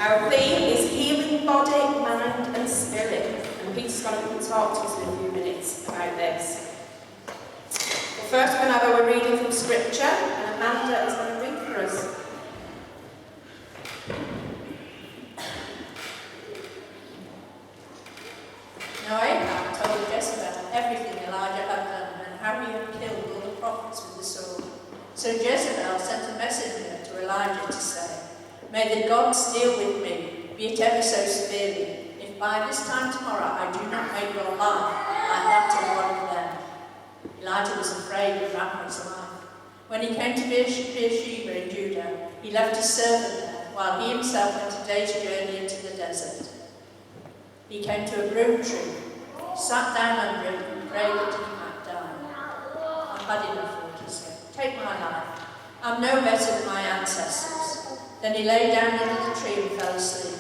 Our theme is healing body, mind and spirit. And Peter's going to come and talk to us in a few minutes about this. But first we're going to have our reading from Scripture, and Amanda is going to read for us. Now Ahab told Jezebel everything Elijah had done and how he had killed all the prophets with the sword. So Jezebel sent a messenger to Elijah to say, "May the gods deal with me, be it ever so severely, if by this time tomorrow I do not make your life like that of one of them." Elijah was afraid and ran for his life. When he came to Beersheba in Judah, he left his servant there, while he himself went a day's journey into the desert. He came to a broom tree, sat down under it and prayed that he might die. "I've had enough," he said. "Take my life. I'm no better than my ancestors." Then he lay down under the tree and fell asleep.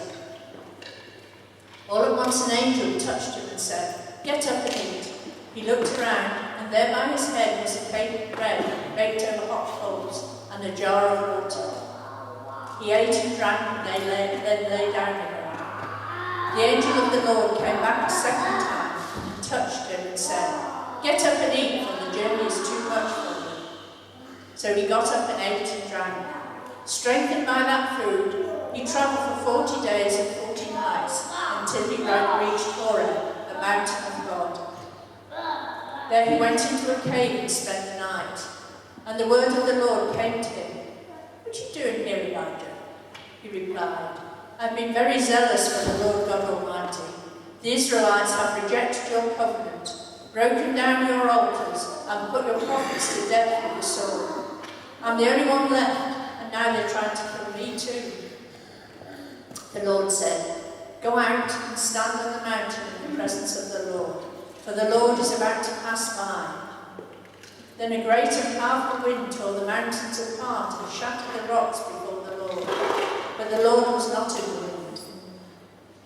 All at once an angel touched him and said, "Get up and eat." He looked around, and there by his head was a cake of bread baked over hot coals and a jar of water. He ate and drank and then lay down again. The angel of the Lord came back a second time and touched him and said, "Get up and eat, for the journey is too much for you." So he got up and ate and drank. Strengthened by that food, he travelled for 40 days and 40 nights until he reached Horeb, the mountain of God. There he went into a cave and spent the night. And the word of the Lord came to him. "What are you doing here, Elijah?" He replied, "I've been very zealous for the Lord God Almighty. The Israelites have rejected your covenant, broken down your altars, and put your prophets to death with the sword. I'm the only one left, and now they're trying to kill me too." The Lord said, "Go out and stand on the mountain in the presence of the Lord, for the Lord is about to pass by." Then a great and powerful wind tore the mountains apart and shattered the rocks before the Lord. But the Lord was not in the wind.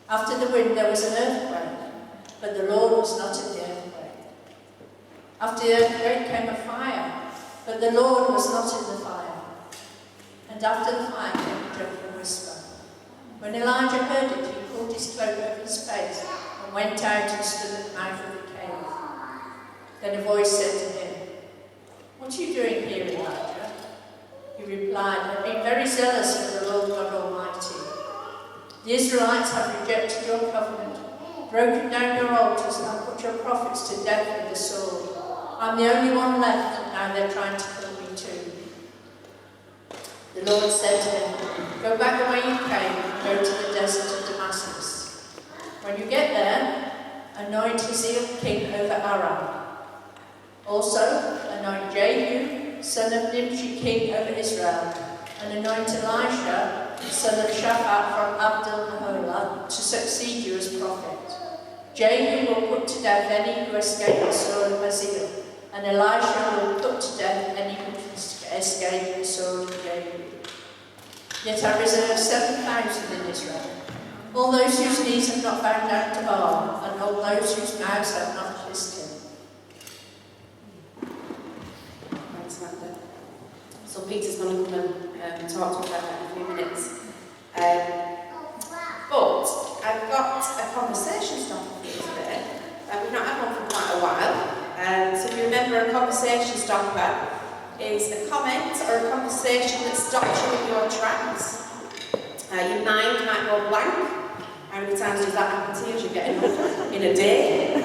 After the wind there was an earthquake, but the Lord was not in the earthquake. After the earthquake came a fire, but the Lord was not in the fire. And after the fire came a gentle whisper. When Elijah heard it, he pulled his cloak over his face and went out and stood at the mouth of the cave. Then a voice said to him, "What are you doing here, Elijah?" He replied, "I've been very zealous for the Lord God Almighty. The Israelites have rejected your covenant, broken down your altars, and put your prophets to death with the sword. I'm the only one left, and now they're trying to kill me too." The Lord said to him, "Go back the way you came and go to the desert of Damascus. When you get there, anoint Hazael king over Aram. Also, anoint Jehu, son of Nimshi, king over Israel, and anoint Elisha, son of Shaphat from Abdul-Maholah, to succeed you as prophet. Jehu will put to death any who escape the sword of Hazael, and Elisha will put to death any who escape the sword of Jehu. Yet I reserve 7,000 in Israel, all those whose knees have not bowed down to Baal, and all those whose mouths have not kissed him." So Peter's going to come and talk to us about that in a few minutes. But I've got a conversation starter for you today. We've not had one for quite a while. So if you remember, a conversation stopper is a comment or a conversation that stops you in your tracks. Your mind might go blank. How many times does that happen to you as you're getting older? In a day?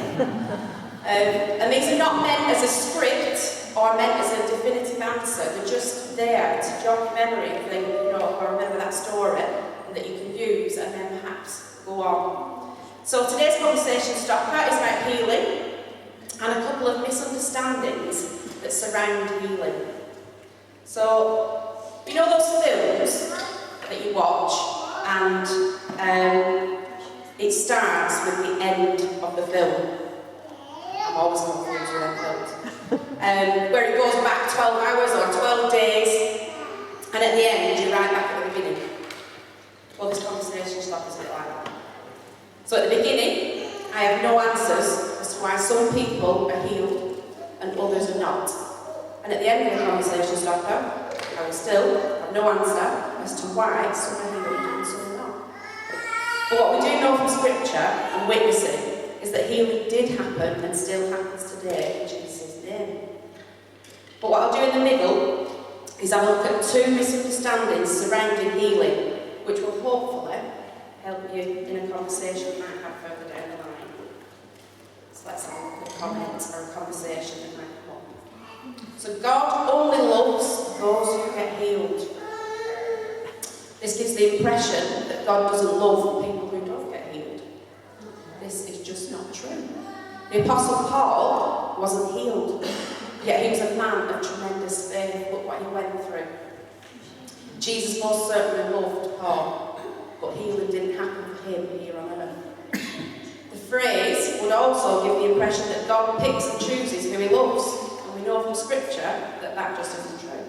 And these are not meant as a script or meant as a definitive answer. They're just there to jog your memory and think, or remember that story that you can use and then perhaps go on. So today's conversation stopper is about healing and a couple of misunderstandings that surround healing. So, you know those films that you watch and it starts with the end of the film. I'm always confused with them films. Where it goes back 12 hours or 12 days, and at the end you're right back at the beginning. Well, this conversation stops a bit like that. So at the beginning, I have no answers as to why some people are healed and others are not. And at the end of the conversation stopper, I will still have no answer as to why some are healed and some are not. But what we do know from Scripture and witnessing is that healing did happen and still happens today in Jesus' name. But what I'll do in the middle is I'll look at 2 misunderstandings surrounding healing, which will hopefully help you in a conversation you might have further down the line. So let's have a look at comments or a conversation that might come up. So God only loves those who get healed. This gives the impression that God doesn't love people who don't get healed. This is just not true. The Apostle Paul wasn't healed, yet he was a man of tremendous faith. Look what he went through. Jesus most certainly loved Paul, but healing didn't happen for him here on earth. The phrase would also give the impression that God picks and chooses who he loves, and we know from Scripture that that just isn't true.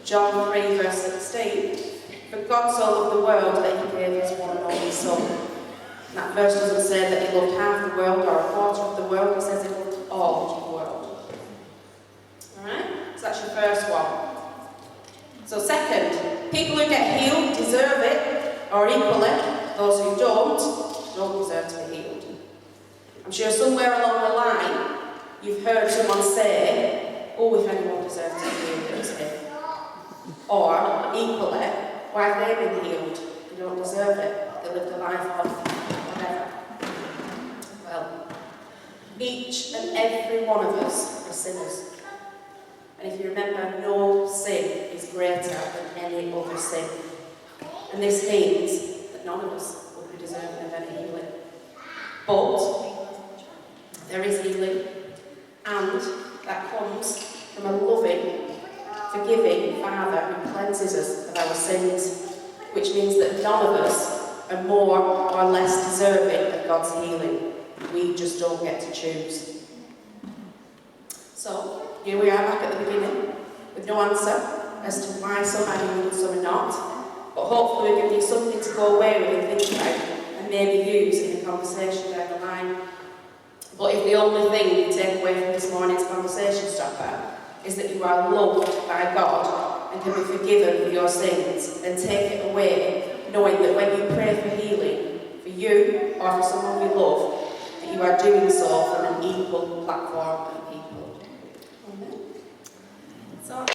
John 3 verse 16, for God so loved the world that he gave his one and only Son. And that verse doesn't say that he loved half the world or a quarter of the world, it says he loved all of the world. Alright, so that's your first one. So second, people who get healed deserve it, or equally, those who don't deserve to be healed. I'm sure somewhere along the line, you've heard someone say, oh, if anyone deserves to be healed, it was him. Or, equally, why have they been healed? They don't deserve it. They lived a life of whatever. Well, each and every one of us are sinners. And if you remember, no sin is greater than any other sin. And this means that none of us will be deserving of any healing. But there is healing, and that comes from a loving, forgiving Father who cleanses us of our sins, which means that none of us are more or less deserving of God's healing. We just don't get to choose. So, here we are back at the beginning, with no answer as to why some are healed and some are not, but hopefully we've given you something to go away with and think about, and maybe use in a conversation down the line. But if the only thing you take away from this morning's conversation stopper is that you are loved by God and can be forgiven for your sins, then take it away, knowing that when you pray for healing, for you or for someone you love, that you are doing so from an equal platform of people. Amen. So